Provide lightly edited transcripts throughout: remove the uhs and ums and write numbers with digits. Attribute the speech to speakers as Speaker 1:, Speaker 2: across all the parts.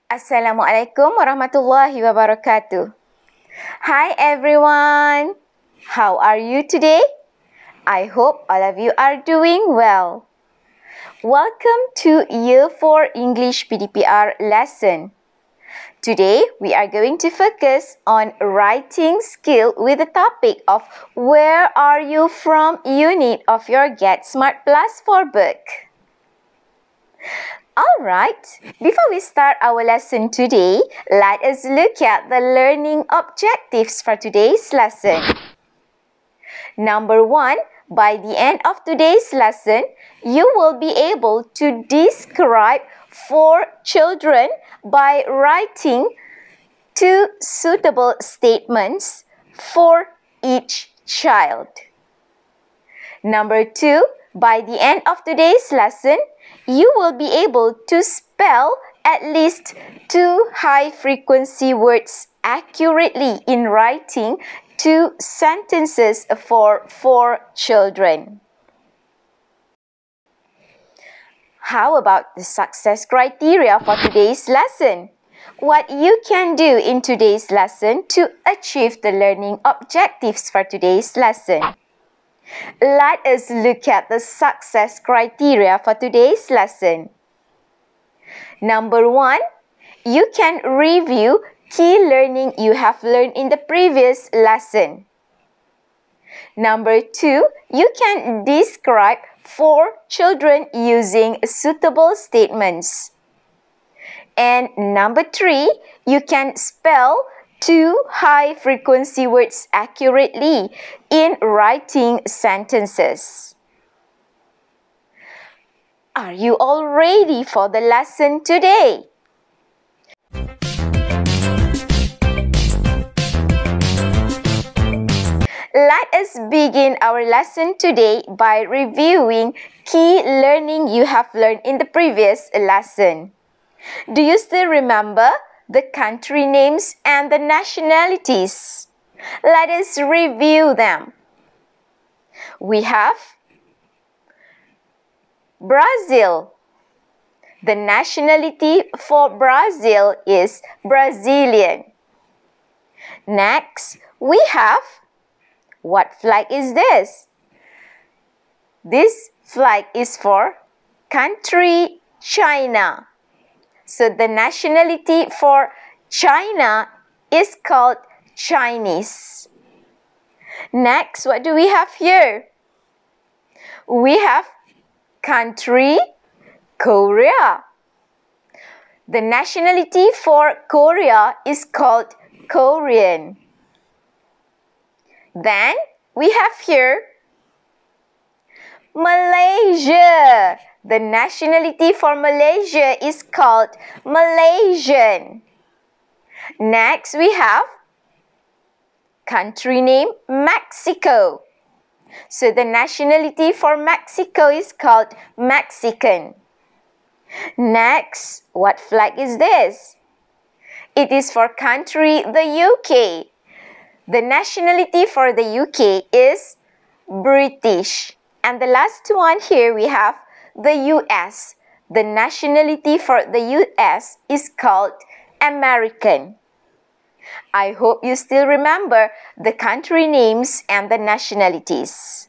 Speaker 1: Assalamualaikum warahmatullahi wabarakatuh. Hi everyone. How are you today? I hope all of you are doing well. Welcome to Year 4 English PDPR lesson. Today we are going to focus on writing skill with the topic of Where Are You From unit of your Get Smart Plus 4 book. Alright, before we start our lesson today, let us look at the learning objectives for today's lesson. Number 1, by the end of today's lesson, you will be able to describe 4 children by writing 2 suitable statements for each child. Number 2, by the end of today's lesson, you will be able to spell at least 2 high-frequency words accurately in writing 2 sentences for 4 children. How about the success criteria for today's lesson? What you can do in today's lesson to achieve the learning objectives for today's lesson. Let us look at the success criteria for today's lesson. Number 1, you can review key learning you have learned in the previous lesson. Number 2, you can describe 4 children using suitable statements. And number 3, you can spell 2 high-frequency words accurately in writing sentences. Are you all ready for the lesson today? Let us begin our lesson today by reviewing key learning you have learned in the previous lesson. Do you still remember the country names and the nationalities? Let us review them. We have Brazil. The nationality for Brazil is Brazilian. Next, we have, what flag is this? This flag is for country China. So the nationality for China is called Chinese. Next, what do we have here? We have country Korea. The nationality for Korea is called Korean. Then we have here Malaysia. The nationality for Malaysia is called Malaysian. Next, we have country name Mexico. So the nationality for Mexico is called Mexican. Next, what flag is this? It is for country the UK. The nationality for the UK is British. And the last one here we have the US. The nationality for the US is called American. I hope you still remember the country names and the nationalities.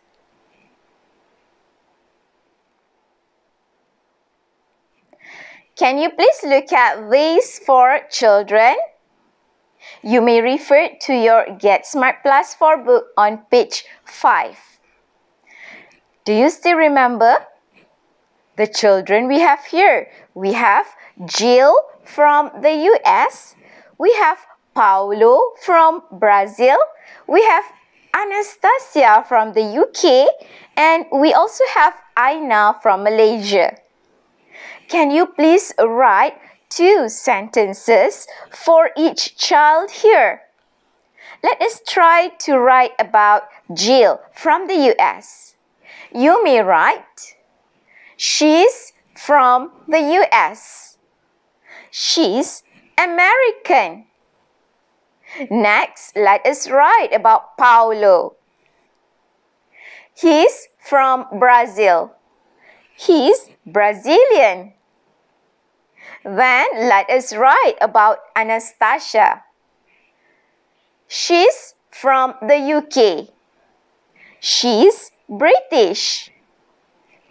Speaker 1: Can you please look at these 4 children? You may refer to your Get Smart Plus 4 book on page 5. Do you still remember the children we have here? We have Jill from the US. We have Paulo from Brazil. We have Anastasia from the UK. And we also have Aina from Malaysia. Can you please write 2 sentences for each child here? Let us try to write about Jill from the US. You may write, she's from the US. She's American. Next, let us write about Paulo. He's from Brazil. He's Brazilian. Then let us write about Anastasia. She's from the UK. She's British.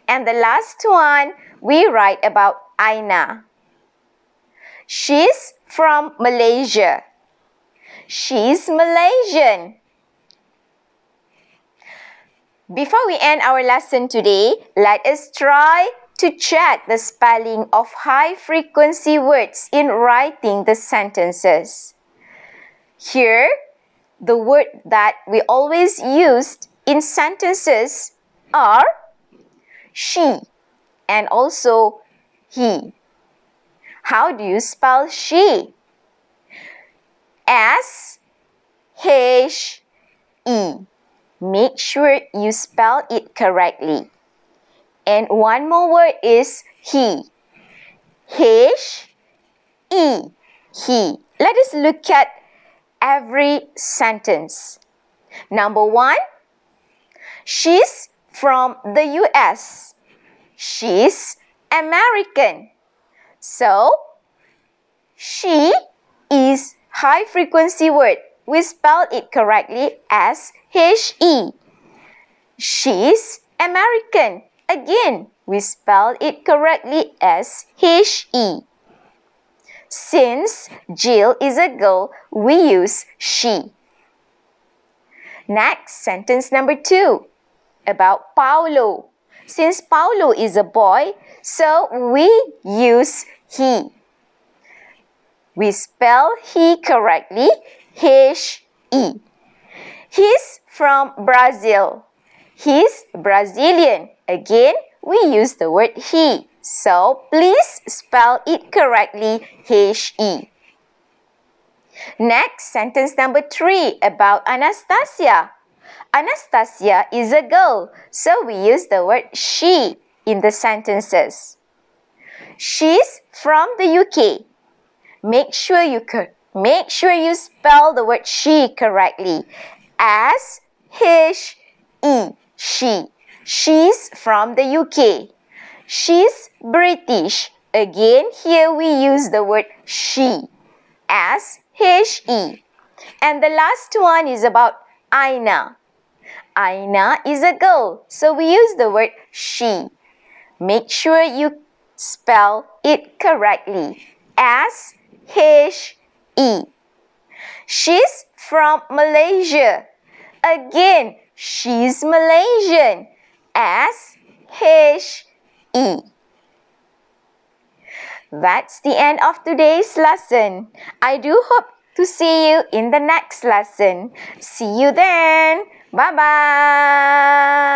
Speaker 1: And the last one, we write about Aina. She's from Malaysia. She's Malaysian. Before we end our lesson today, let us try to check the spelling of high-frequency words in writing the sentences. Here, the word that we always use in sentences are she and also he. How do you spell she? S-H-E. Make sure you spell it correctly. And one more word is he. H-E. He. Let us look at every sentence. Number 1. She's from the US. She's American. So, she is high frequency word. We spell it correctly as H-E. She's American. Again, we spell it correctly as H-E. Since Jill is a girl, we use she. Next, sentence number 2. About Paulo. Since Paulo is a boy, so we use he. We spell he correctly, H-E. He's from Brazil. He's Brazilian. Again, we use the word he. So, please spell it correctly, H-E. Next, sentence number 3 about Anastasia. Anastasia is a girl, so we use the word she in the sentences. She's from the UK. Make sure you spell the word she correctly as H-E, she. She's from the UK. She's British. Again, here we use the word she as H-E. And the last one is about Aina. Aina is a girl, so we use the word she. Make sure you spell it correctly as H-E. She's from Malaysia. Again, she's Malaysian as H-E. That's the end of today's lesson. I do hope to see you in the next lesson. See you then. Bye-bye.